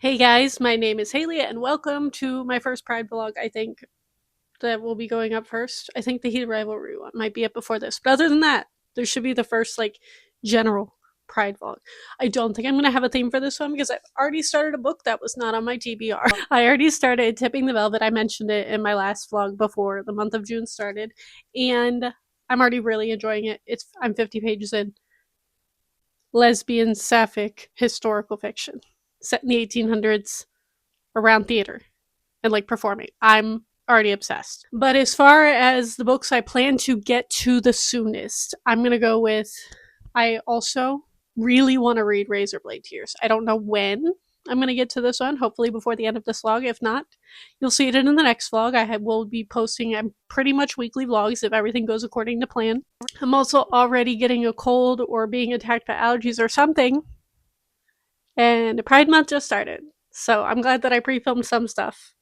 Hey guys, my name is Haley and welcome to my first Pride vlog. I think that will be going up first. I think the Heated Rivalry one might be up before this. But other than that, there should be the first general Pride vlog. I don't think I'm going to have a theme for this one because I've already started a book that was not on my TBR. I already started Tipping the Velvet. I mentioned it in my last vlog before the month of June started. And I'm already really enjoying it. I'm 50 pages in. Lesbian sapphic historical fiction set in the 1800s around theater and performing. I'm already obsessed. But as far as the books I plan to get to the soonest, I'm going to go with I also really want to read Razorblade Tears. I don't know when I'm going to get to this one, hopefully before the end of this vlog. If not, you'll see it in the next vlog. Will be posting pretty much weekly vlogs if everything goes according to plan. I'm also already getting a cold or being attacked by allergies or something. And Pride Month just started. So I'm glad that I pre-filmed some stuff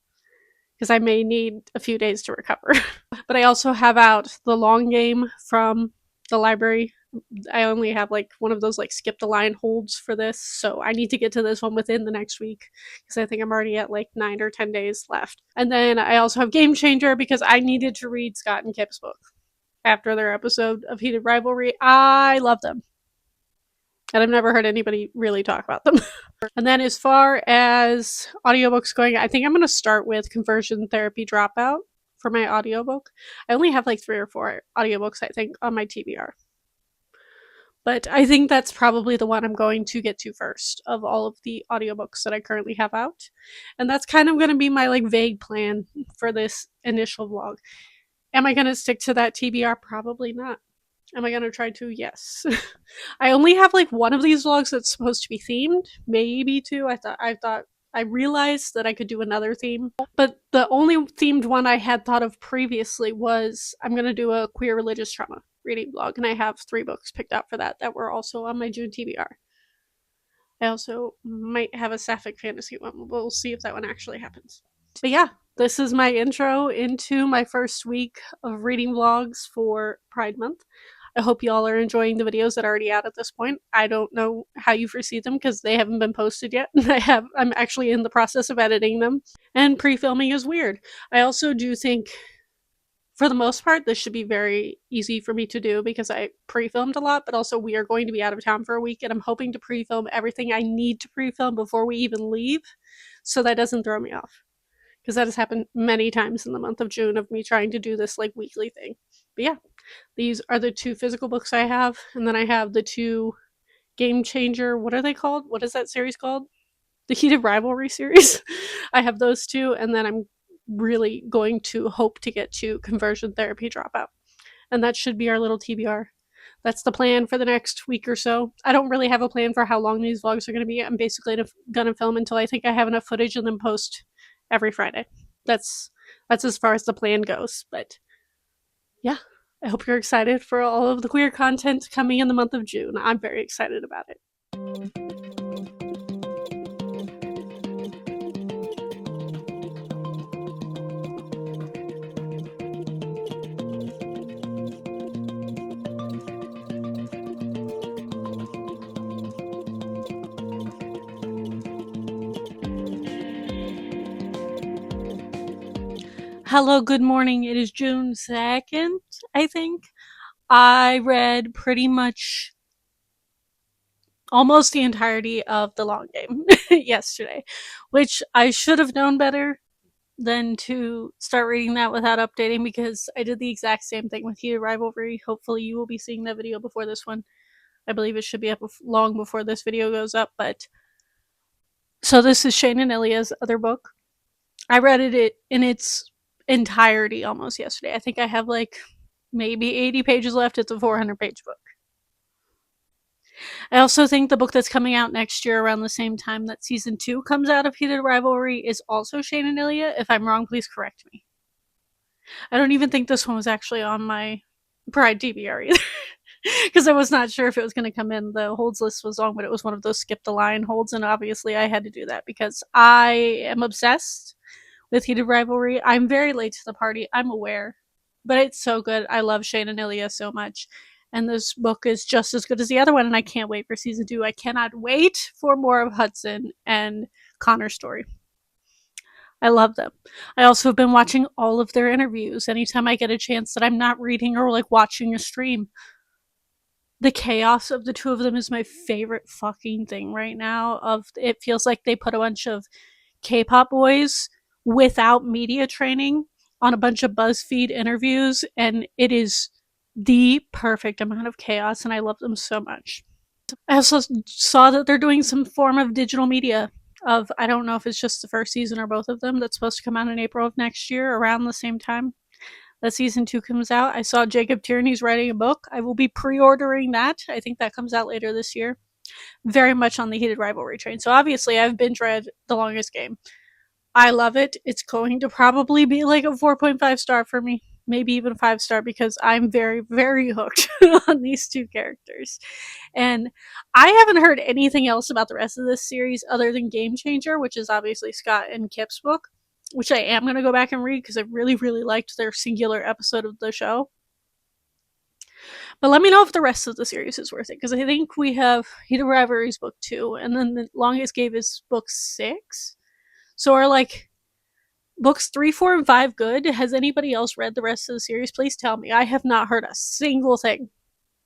because I may need a few days to recover. But I also have out The Long Game from the library. I only have one of those skip the line holds for this, so I need to get to this one within the next week because I think I'm already at 9 or 10 days left. And then I also have Game Changer because I needed to read Scott and Kip's book after their episode of Heated Rivalry. I love them. And I've never heard anybody really talk about them. And then as far as audiobooks going, I think I'm going to start with Conversion Therapy Dropout for my audiobook. I only have 3 or 4 audiobooks, I think, on my TBR. But I think that's probably the one I'm going to get to first of all of the audiobooks that I currently have out. And that's kind of going to be my vague plan for this initial vlog. Am I going to stick to that TBR? Probably not. Am I going to try to? Yes. I only have one of these vlogs that's supposed to be themed, maybe 2. I realized that I could do another theme, but the only themed one I had thought of previously was I'm going to do a queer religious trauma reading vlog, and I have 3 books picked out for that were also on my June TBR. I also might have a sapphic fantasy one. We'll see if that one actually happens. But yeah, this is my intro into my first week of reading vlogs for Pride Month. I hope y'all are enjoying the videos that are already out at this point. I don't know how you've received them because they haven't been posted yet. I'm actually in the process of editing them, and pre-filming is weird. I also do think, for the most part, this should be very easy for me to do because I pre-filmed a lot, but also we are going to be out of town for a week, and I'm hoping to pre-film everything I need to pre-film before we even leave, so that doesn't throw me off. Because that has happened many times in the month of June of me trying to do this weekly thing. But yeah, these are the 2 physical books I have, and then I have the 2 Game Changer, what are they called? What is that series called? The Heated Rivalry series. I have those 2, and then I'm really going to hope to get to Conversion Therapy Dropout. And that should be our little TBR. That's the plan for the next week or so. I don't really have a plan for how long these vlogs are going to be. I'm basically going to film until I think I have enough footage and then post every Friday. That's as far as the plan goes. But yeah, I hope you're excited for all of the queer content coming in the month of June. I'm very excited about it. Hello, good morning. It is June 2nd, I think. I read pretty much almost the entirety of The Long Game yesterday, which I should have known better than to start reading that without updating because I did the exact same thing with Heated Rivalry. Hopefully you will be seeing that video before this one. I believe it should be up long before this video goes up, but so this is Shane and Ilya's other book. I read it in its entirety almost yesterday. I think I have maybe 80 pages left. It's a 400-page book. I also think the book that's coming out next year around the same time that season 2 comes out of Heated Rivalry is also Shane and Ilya. If I'm wrong, please correct me. I don't even think this one was actually on my Pride TBR either. Because I was not sure if it was going to come in. The holds list was long, but it was one of those skip the line holds, and obviously I had to do that because I am obsessed with Heated Rivalry. I'm very late to the party, I'm aware, but it's so good. I love Shane and Ilya so much, And this book is just as good as the other one, and I can't wait for season 2. I cannot wait for more of Hudson and Connor's story. I love them. I also have been watching all of their interviews anytime I get a chance that I'm not reading or like watching a stream. The chaos of the two of them is my favorite fucking thing right now. Of it feels like they put a bunch of K-pop boys without media training on a bunch of BuzzFeed interviews, and it is the perfect amount of chaos, and I love them so much. I also saw that they're doing some form of digital media of, I don't know if it's just the first season or both of them, that's supposed to come out in April of next year around the same time that season 2 comes out. I saw Jacob Tierney's writing a book. I will be pre-ordering that. I think that comes out later this year. Very much on the Heated Rivalry train. So obviously I've binge read The Longest Game. I love it. It's going to probably be like a 4.5 star for me, maybe even 5 star, because I'm very, very hooked on these two characters. And I haven't heard anything else about the rest of this series other than Game Changer, which is obviously Scott and Kip's book, which I am going to go back and read because I really, really liked their singular episode of the show. But let me know if the rest of the series is worth it, because I think we have Heated Rivalry's book 2, and then The Longest Game is book 6. So are like books 3, 4, and 5 good? Has anybody else read the rest of the series? Please tell me. I have not heard a single thing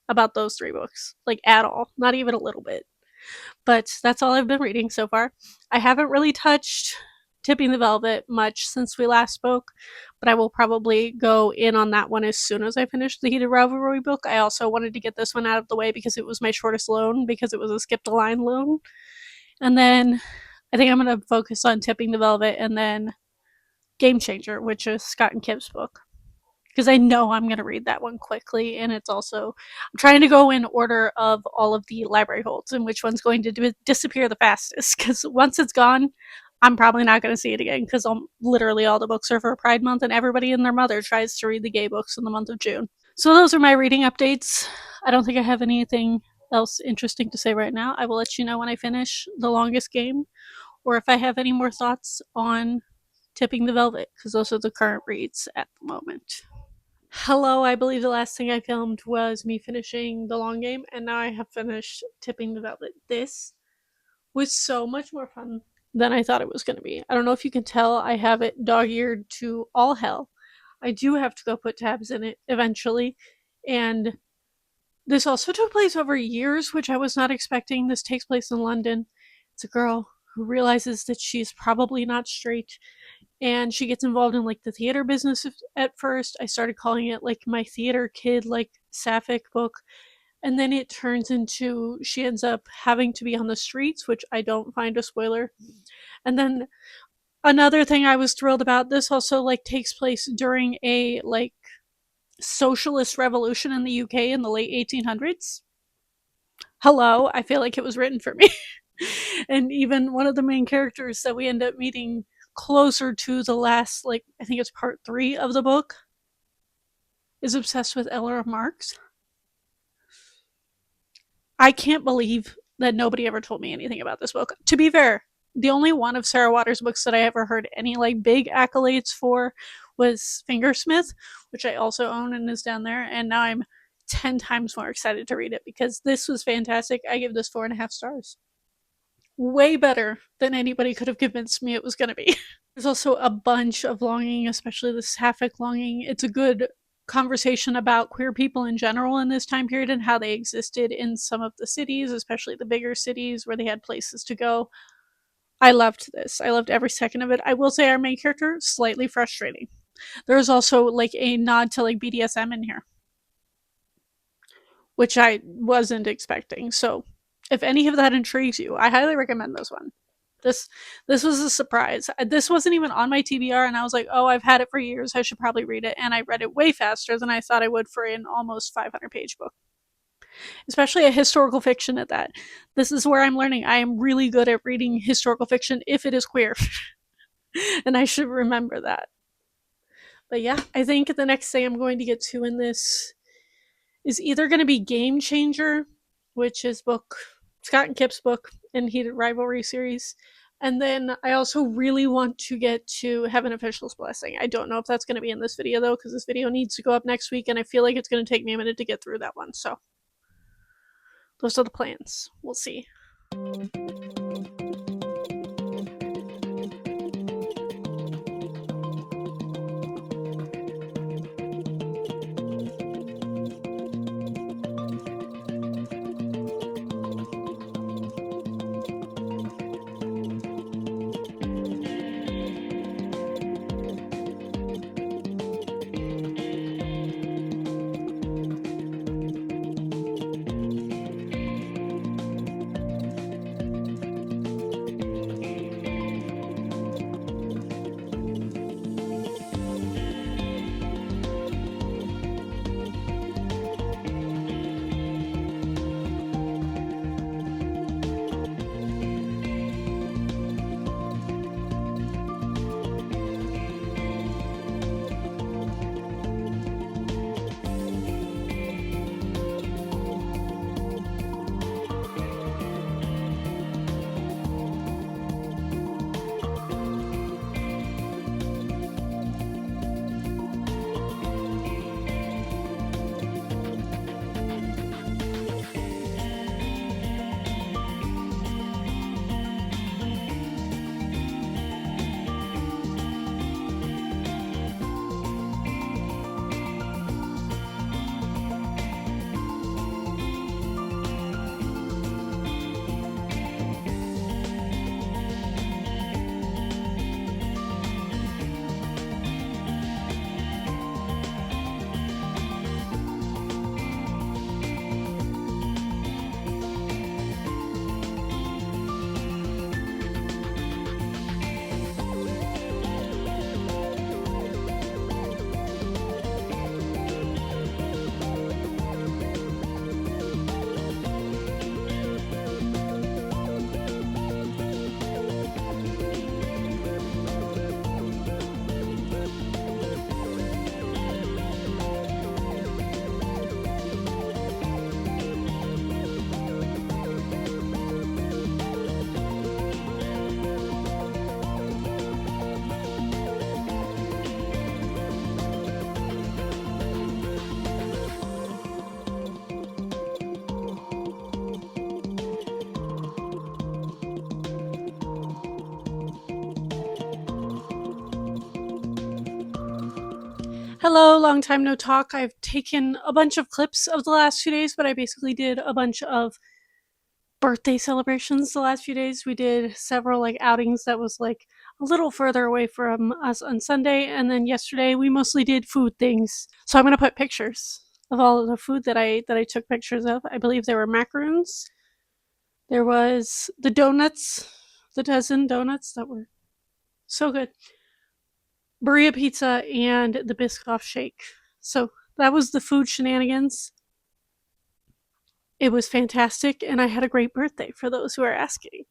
about those 3 books, like at all, not even a little bit. But that's all I've been reading so far. I haven't really touched Tipping the Velvet much since we last spoke, but I will probably go in on that one as soon as I finish the Heated Rivalry book. I also wanted to get this one out of the way because it was my shortest loan, because it was a skip the line loan. And then I think I'm going to focus on Tipping the Velvet and then Game Changer, which is Scott and Kip's book, because I know I'm going to read that one quickly. And it's also, I'm trying to go in order of all of the library holds and which one's going to disappear the fastest, because once it's gone, I'm probably not going to see it again, because literally all the books are for Pride Month, and everybody and their mother tries to read the gay books in the month of June. So those are my reading updates. I don't think I have anything else interesting to say right now. I will let you know when I finish The Longest Game, or if I have any more thoughts on Tipping the Velvet, because those are the current reads at the moment. Hello, I believe the last thing I filmed was me finishing The Long Game, and now I have finished Tipping the Velvet. This was so much more fun than I thought it was going to be. I don't know if you can tell, I have it dog-eared to all hell. I do have to go put tabs in it eventually, and this also took place over years, which I was not expecting. This takes place in London. It's a girl who realizes that she's probably not straight, and she gets involved in like the theater business at first. I started calling it like my theater kid, like sapphic book, and then it turns into she ends up having to be on the streets, which I don't find a spoiler. And then another thing I was thrilled about, this also like takes place during a like socialist revolution in the UK in the late 1800s. Hello, I feel like it was written for me. And even one of the main characters that we end up meeting closer to the last, like, I think it's part 3 of the book, is obsessed with Ella Marx. I can't believe that nobody ever told me anything about this book. To be fair, the only one of Sarah Waters' books that I ever heard any like big accolades for was Fingersmith, which I also own and is down there, and now I'm 10 times more excited to read it because this was fantastic. I give this 4.5 stars. Way better than anybody could have convinced me it was going to be. There's also a bunch of longing, especially the sapphic longing. It's a good conversation about queer people in general in this time period and how they existed in some of the cities, especially the bigger cities where they had places to go. I loved this. I loved every second of it. I will say our main character, slightly frustrating. There's also like a nod to like BDSM in here, which I wasn't expecting. So if any of that intrigues you, I highly recommend this one. This was a surprise. This wasn't even on my TBR, and I was like, oh, I've had it for years. I should probably read it. And I read it way faster than I thought I would for an almost 500-page book. Especially a historical fiction at that. This is where I'm learning. I am really good at reading historical fiction if it is queer. And I should remember that. But yeah, I think the next thing I'm going to get to in this is either going to be Game Changer, which is book Scott and Kip's book in Heated Rivalry series, And then I also really want to get to Heaven Official's Blessing. I don't know if that's going to be in this video, though, because this video needs to go up next week, and I feel like it's going to take me a minute to get through that one. So those are the plans. We'll see. Hello, long time no talk. I've taken a bunch of clips of the last few days, but I basically did a bunch of birthday celebrations the last few days. We did several like outings that was like a little further away from us on Sunday, and then yesterday we mostly did food things. So I'm gonna put pictures of all of the food that I took pictures of. I believe there were macaroons. There was the donuts, the dozen donuts that were so good. Burrito pizza and the Biscoff shake. So that was the food shenanigans. It was fantastic, and I had a great birthday for those who are asking.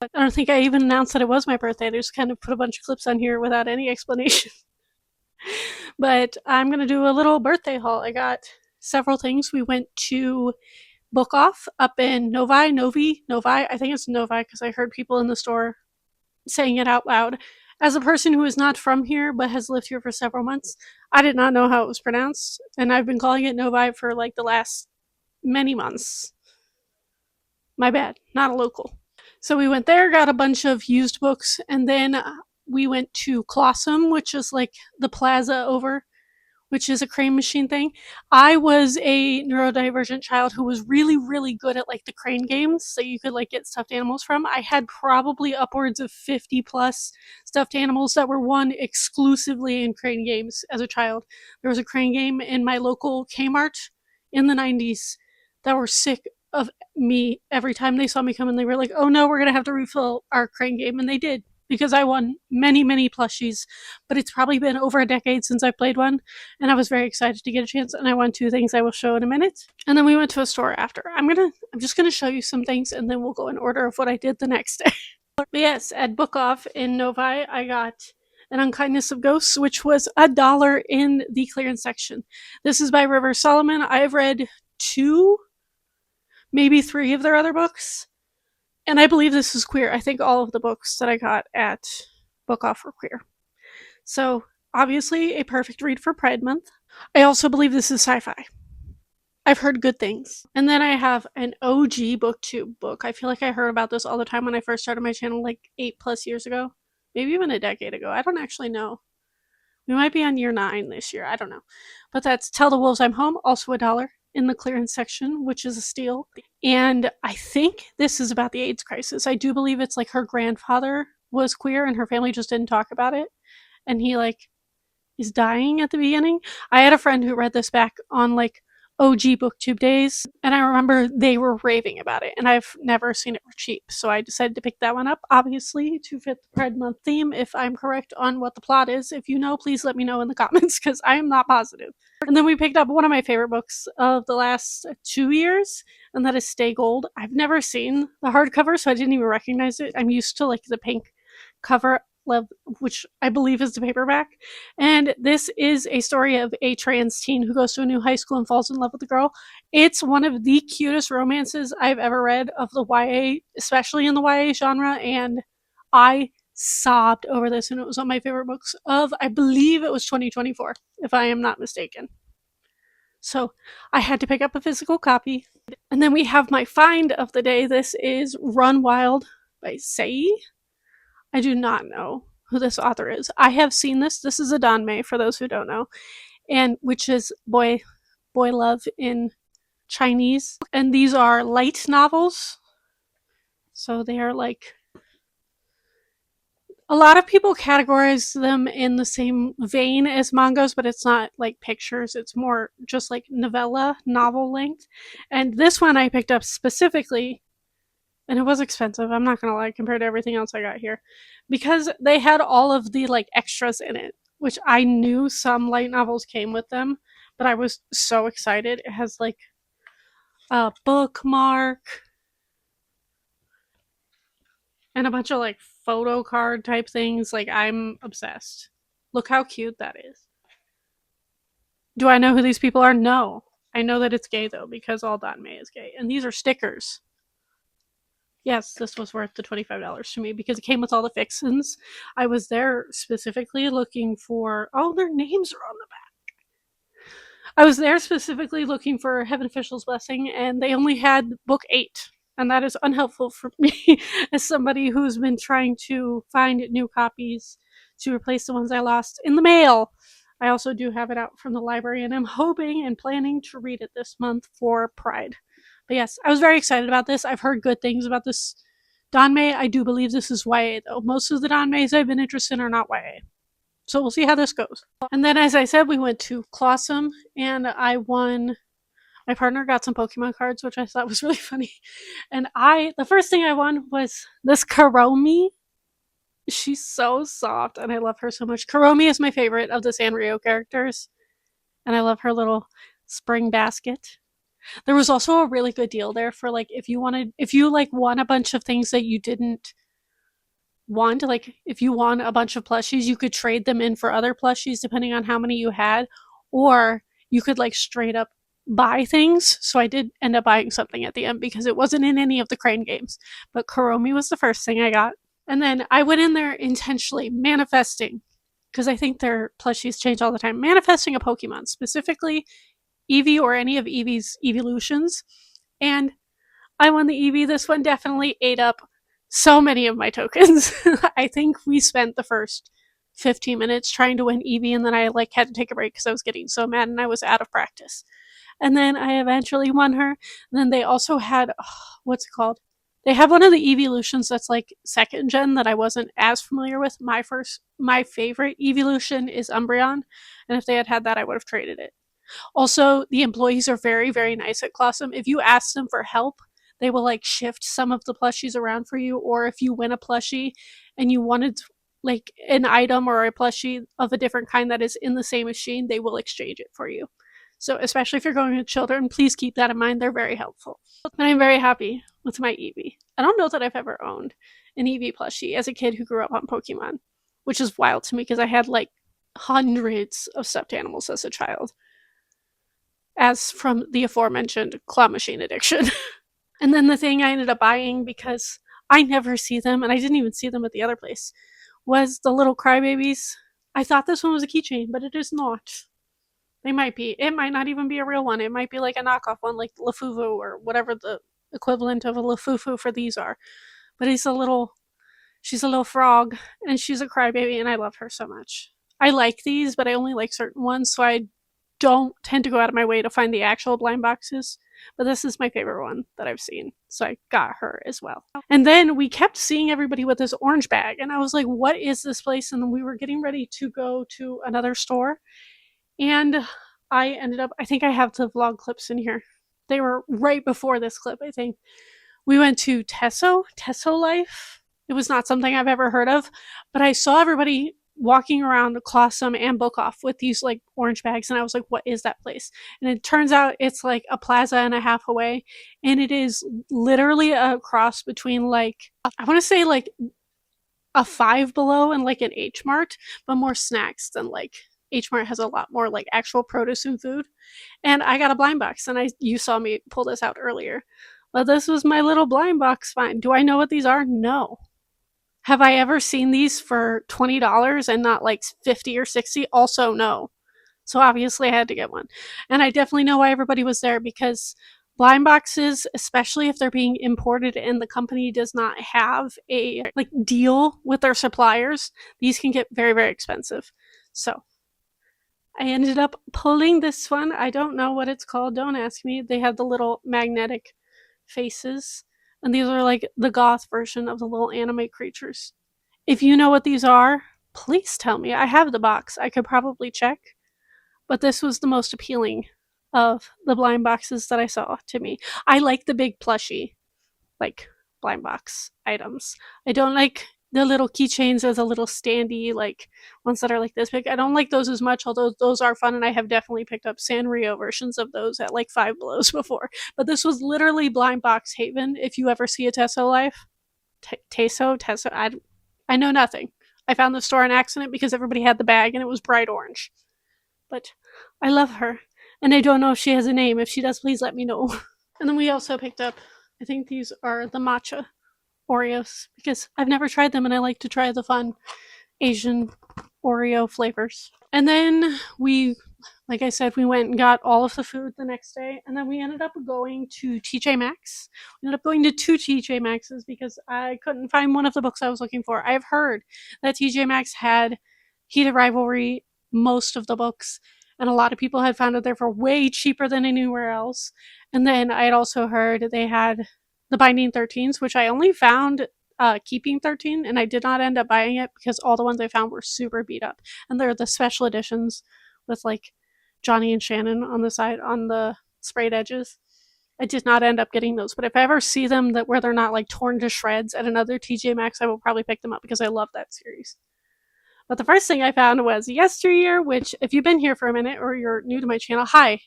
But I don't think I even announced that it was my birthday. I just kind of put a bunch of clips on here without any explanation. But I'm going to do a little birthday haul. I got several things. We went to Book Off up in Novi. I think it's Novi because I heard people in the store saying it out loud. As a person who is not from here but has lived here for several months, I did not know how it was pronounced, and I've been calling it Novi for like the last many months. My bad, not a local. So we went there, got a bunch of used books, and then we went to Clossum, which is like the plaza over, which is a crane machine thing. I was a neurodivergent child who was really, really good at like the crane games, so you could like get stuffed animals from. I had probably upwards of 50 plus stuffed animals that were won exclusively in crane games as a child. There was a crane game in my local Kmart in the 90s that were sick of me every time they saw me come in. They were like, oh no, we're going to have to refill our crane game. And they did, because I won many, many plushies. But it's probably been over a decade since I played one, and I was very excited to get a chance, and I won 2 things I will show in a minute. And then we went to a store after. I'm just gonna show you some things, and then we'll go in order of what I did the next day. But yes, at Book Off in Novi, I got An Unkindness of Ghosts, which was $1 in the clearance section. This is by River Solomon. I've read 2, maybe 3 of their other books. And I believe this is queer. I think all of the books that I got at Book Off were queer. So, obviously, a perfect read for Pride Month. I also believe this is sci-fi. I've heard good things. And then I have an OG booktube book. I feel like I heard about this all the time when I first started my channel like 8+ years ago. Maybe even a decade ago. I don't actually know. We might be on year 9 this year. I don't know. But that's Tell the Wolves I'm Home, also $1 in the clearance section, which is a steal. And I think this is about the AIDS crisis. I do believe it's like her grandfather was queer and her family just didn't talk about it. And he like is dying at the beginning. I had a friend who read this back on like OG booktube days, and I remember they were raving about it, and I've never seen it for cheap, so I decided to pick that one up, obviously to fit the Pride Month theme. If I'm correct on what the plot is, if you know, please let me know in the comments, because I am not positive. And then we picked up one of my favorite books of the last 2 years, and that is Stay Gold. I've never seen the hardcover, so I didn't even recognize it. I'm used to like the pink cover, which I believe is the paperback. And this is a story of a trans teen who goes to a new high school and falls in love with a girl. It's one of the cutest romances I've ever read of the YA, especially in the YA genre, and I sobbed over this, and it was one of my favorite books of, I believe it was 2024, if I am not mistaken. So I had to pick up a physical copy. And then we have my find of the day. This is Run Wild by Sei. I do not know who this author is. I have seen this. This is a danmei, for those who don't know, and which is boy love in Chinese. And these are light novels. So they are like, a lot of people categorize them in the same vein as mangas, but it's not like pictures. It's more just like novella, novel length. And this one I picked up specifically, and it was expensive, I'm not gonna lie, compared to everything else I got here, because they had all of the like extras in it, which I knew some light novels came with them, but I was so excited. It has like a bookmark and a bunch of like photo card type things. Like, I'm obsessed. Look how cute that is. Do I know who these people are? No. I know that it's gay though, because all danmei is gay. And these are stickers. Yes, this was worth the $25 to me because it came with all the fixins. I was there specifically looking for, oh, their names are on the back. I was there specifically looking for Heaven Official's Blessing, and they only had book 8. And that is unhelpful for me as somebody who's been trying to find new copies to replace the ones I lost in the mail. I also do have it out from the library, and I'm hoping and planning to read it this month for Pride. But yes, I was very excited about this. I've heard good things about this danmei. I do believe this is YA, though. Most of the danmeis I've been interested in are not YA. So we'll see how this goes. And then, as I said, we went to Clawsome, and I won. My partner got some Pokemon cards, which I thought was really funny. And the first thing I won was this Kuromi. She's so soft, and I love her so much. Kuromi is my favorite of the Sanrio characters, and I love her little spring basket. There was also a really good deal there for like, if you like won a bunch of things that you didn't want, like if you won a bunch of plushies, you could trade them in for other plushies depending on how many you had, or you could like straight up buy things. So I did end up buying something at the end because it wasn't in any of the Crane games, but Kuromi was the first thing I got. And then I went in there intentionally manifesting, because I think their plushies change all the time, manifesting a Pokemon, specifically Eevee or any of Eevee's evolutions, and I won the Eevee. This one definitely ate up so many of my tokens. I think we spent the first 15 minutes trying to win Eevee, and then I like had to take a break because I was getting so mad and I was out of practice. And then I eventually won her. And then they also had, what's it called? They have one of the evolutions that's like second gen that I wasn't as familiar with. My favorite evolution is Umbreon, and if they had that, I would have traded it. Also, the employees are very, very nice at Clawsome. If you ask them for help, they will like shift some of the plushies around for you, or if you win a plushie and you wanted like an item or a plushie of a different kind that is in the same machine, they will exchange it for you. So especially if you're going with children, please keep that in mind. They're very helpful. And I'm very happy with my Eevee. I don't know that I've ever owned an Eevee plushie as a kid who grew up on Pokemon, which is wild to me because I had like hundreds of stuffed animals as a child, as from the aforementioned claw machine addiction. And then the thing I ended up buying, because I never see them, and I didn't even see them at the other place, was the little crybabies. I thought this one was a keychain, but it is not. They might be. It might not even be a real one. It might be like a knockoff one, like Lafufu or whatever the equivalent of a Lafufu for these are. But she's a little frog, and she's a crybaby, and I love her so much. I like these, but I only like certain ones, so I don't tend to go out of my way to find the actual blind boxes. But this is my favorite one that I've seen, so I got her as well. And then we kept seeing everybody with this orange bag, and I was like, what is this place? And then we were getting ready to go to another store, and I ended up, I think I have the vlog clips in here. They were right before this clip, I think. We went to Tesso Life. It was not something I've ever heard of, but I saw everybody walking around Clossum and Book Off with these like orange bags, and I was like, what is that place? And it turns out it's like a plaza and a half away, and it is literally a cross between like, I want to say like a Five Below and like an H Mart, but more snacks than like H Mart has a lot more like actual produce and food. And I got a blind box, and you saw me pull this out earlier. But this was my little blind box find. Do I know what these are? No. Have I ever seen these for $20 and not like 50 or 60? Also no. So obviously I had to get one. And I definitely know why everybody was there, because blind boxes, especially if they're being imported and the company does not have a like deal with their suppliers, these can get very, very expensive. So I ended up pulling this one. I don't know what it's called. Don't ask me. They have the little magnetic faces, and these are like the goth version of the little anime creatures. If you know what these are, please tell me. I have the box. I could probably check, but this was the most appealing of the blind boxes that I saw to me. I like the big plushie, like blind box items. I don't like the little keychains or the little standy like ones that are like this big. I don't like those as much, although those are fun, and I have definitely picked up Sanrio versions of those at like Five Belows before. But this was literally blind box haven. If you ever see a Tesso Life, Tesso, I know nothing. I found the store on accident because everybody had the bag and it was bright orange. But I love her, and I don't know if she has a name. If she does, please let me know. And then we also picked up, I think these are the matcha Oreos, because I've never tried them and I like to try the fun Asian Oreo flavors. And then we, like I said, we went and got all of the food the next day, and then we ended up going to TJ Maxx. We ended up going to two TJ Maxxes because I couldn't find one of the books I was looking for. I've heard that TJ Maxx had Heated Rivalry, most of the books, and a lot of people had found it there for way cheaper than anywhere else. And then I had also heard they had the Binding 13s, which I only found Keeping 13, and I did not end up buying it because all the ones I found were super beat up. And they're the special editions with like Johnny and Shannon on the side, on the sprayed edges. I did not end up getting those, but if I ever see them that where they're not like torn to shreds at another TJ Maxx, I will probably pick them up because I love that series. But the first thing I found was Yesteryear, which, if you've been here for a minute or you're new to my channel, hi.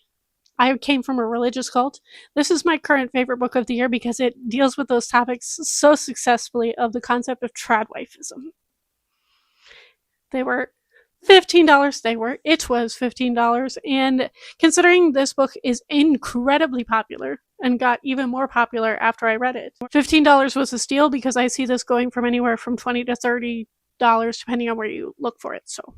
I came from a religious cult. This is my current favorite book of the year because it deals with those topics so successfully of the concept of tradwifism. They were $15. It was $15. And considering this book is incredibly popular and got even more popular after I read it, $15 was a steal because I see this going from anywhere from $20 to $30 depending on where you look for it. So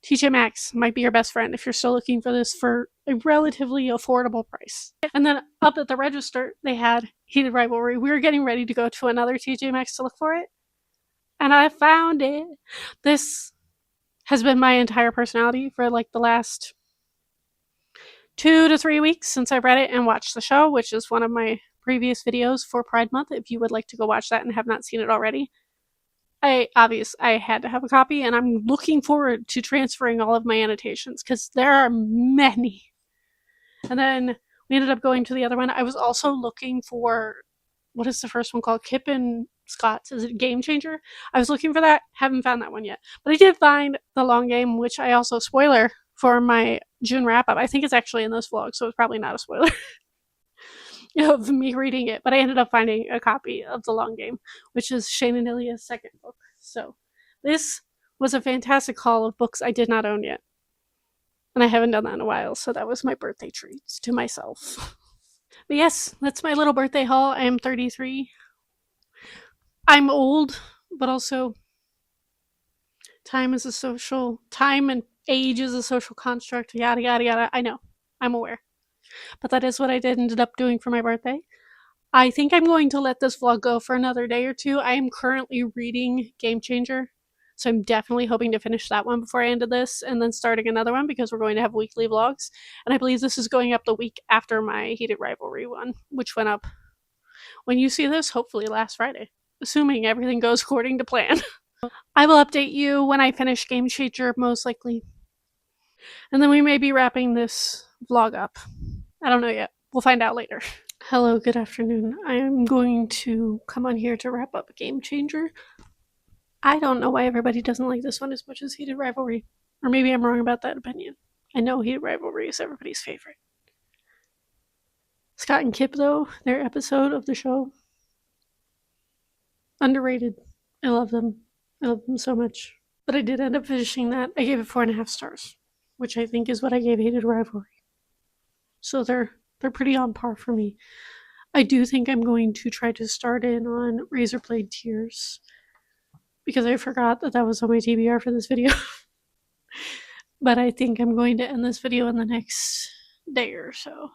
TJ Maxx might be your best friend if you're still looking for this for a relatively affordable price. And then up at the register, they had Heated Rivalry. We were getting ready to go to another TJ Maxx to look for it, and I found it. This has been my entire personality for like the last 2 to 3 weeks since I read it and watched the show, which is one of my previous videos for Pride Month. If you would like to go watch that and have not seen it already, I had to have a copy, and I'm looking forward to transferring all of my annotations because there are many. And then we ended up going to the other one. I was also looking for, what is the first one called? Kip and Scott's. Is it Game Changer? I was looking for that. Haven't found that one yet. But I did find The Long Game, which I also, spoiler for my June wrap up. I think it's actually in this vlog, so it's probably not a spoiler of me reading it. But I ended up finding a copy of The Long Game, which is Shane and Ilya's second book. So this was a fantastic haul of books I did not own yet. And I haven't done that in a while, so that was my birthday treats to myself. But yes, that's my little birthday haul. I am 33. I'm old, but also time and age is a social construct, yada, yada, yada. I know. I'm aware. But that is what I ended up doing for my birthday. I think I'm going to let this vlog go for another day or two. I am currently reading Game Changer, so I'm definitely hoping to finish that one before I ended this and then starting another one because we're going to have weekly vlogs. And I believe this is going up the week after my Heated Rivalry one, which went up when you see this, hopefully last Friday, assuming everything goes according to plan. I will update you when I finish Game Changer, most likely. And then we may be wrapping this vlog up. I don't know yet. We'll find out later. Hello, good afternoon. I am going to come on here to wrap up Game Changer. I don't know why everybody doesn't like this one as much as Heated Rivalry. Or maybe I'm wrong about that opinion. I know Heated Rivalry is everybody's favorite. Scott and Kip, though, their episode of the show, underrated. I love them. I love them so much. But I did end up finishing that. I gave it 4.5 stars, which I think is what I gave Hated Rivalry. So they're pretty on par for me. I do think I'm going to try to start in on Razorblade Tears because I forgot that was on my TBR for this video. But I think I'm going to end this video in the next day or so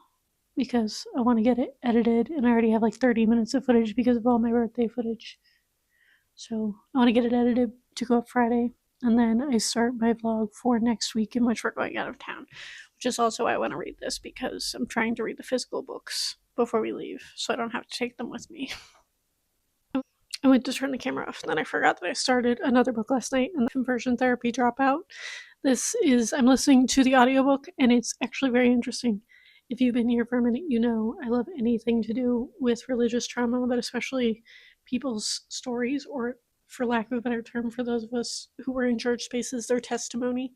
because I want to get it edited, and I already have like 30 minutes of footage because of all my birthday footage. So I want to get it edited to go up Friday, and then I start my vlog for next week in which we're going out of town, which is also why I want to read this because I'm trying to read the physical books before we leave so I don't have to take them with me. I went to turn the camera off and then I forgot that I started another book last night, and the Conversion Therapy Dropout. I'm listening to the audiobook and it's actually very interesting. If you've been here for a minute, you know I love anything to do with religious trauma, but especially people's stories, or for lack of a better term, for those of us who were in church spaces, their testimony.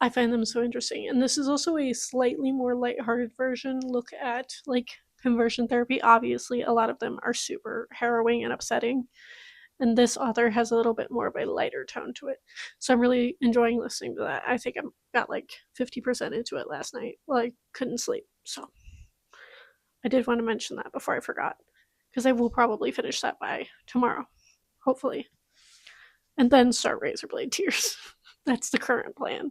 I find them so interesting. And this is also a slightly more lighthearted version look at like conversion therapy. Obviously, a lot of them are super harrowing and upsetting. And this author has a little bit more of a lighter tone to it. So I'm really enjoying listening to that. I think I got like 50% into it last night. Well, I couldn't sleep. So I did want to mention that before I forgot, because I will probably finish that by tomorrow, hopefully. And then start Razorblade Tears. That's the current plan.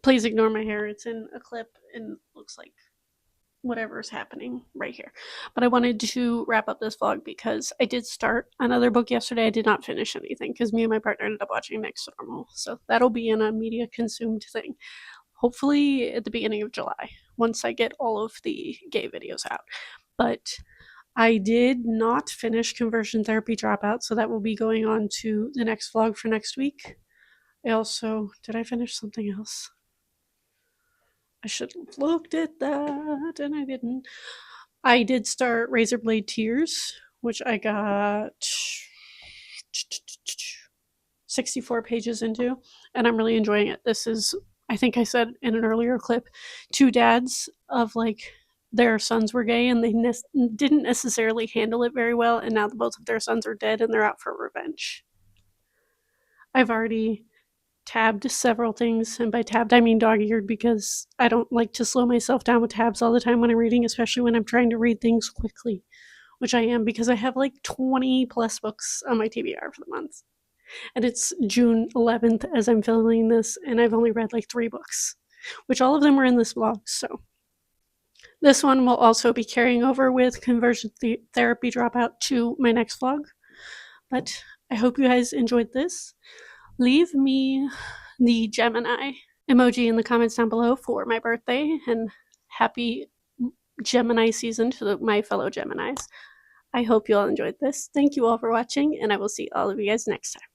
Please ignore my hair. It's in a clip and looks like whatever's happening right here. But I wanted to wrap up this vlog because I did start another book yesterday. I did not finish anything because me and my partner ended up watching Next to Normal. So that'll be in a media consumed thing. Hopefully at the beginning of July, once I get all of the gay videos out. But I did not finish Conversion Therapy Dropout, so that will be going on to the next vlog for next week. Did I finish something else? I should have looked at that, and I didn't. I did start Razorblade Tears, which I got 64 pages into, and I'm really enjoying it. This is, I think I said in an earlier clip, two dads of like their sons were gay and they didn't necessarily handle it very well, and now both of their sons are dead and they're out for revenge. I've already tabbed several things, and by tabbed I mean dog-eared because I don't like to slow myself down with tabs all the time when I'm reading, especially when I'm trying to read things quickly, which I am because I have like 20 plus books on my TBR for the month. And it's June 11th as I'm filming this, and I've only read like 3 books, which all of them were in this vlog. So this one will also be carrying over with Conversion Therapy Dropout to my next vlog. But I hope you guys enjoyed this. Leave me the Gemini emoji in the comments down below for my birthday, and happy Gemini season to my fellow Geminis. I hope you all enjoyed this. Thank you all for watching, and I will see all of you guys next time.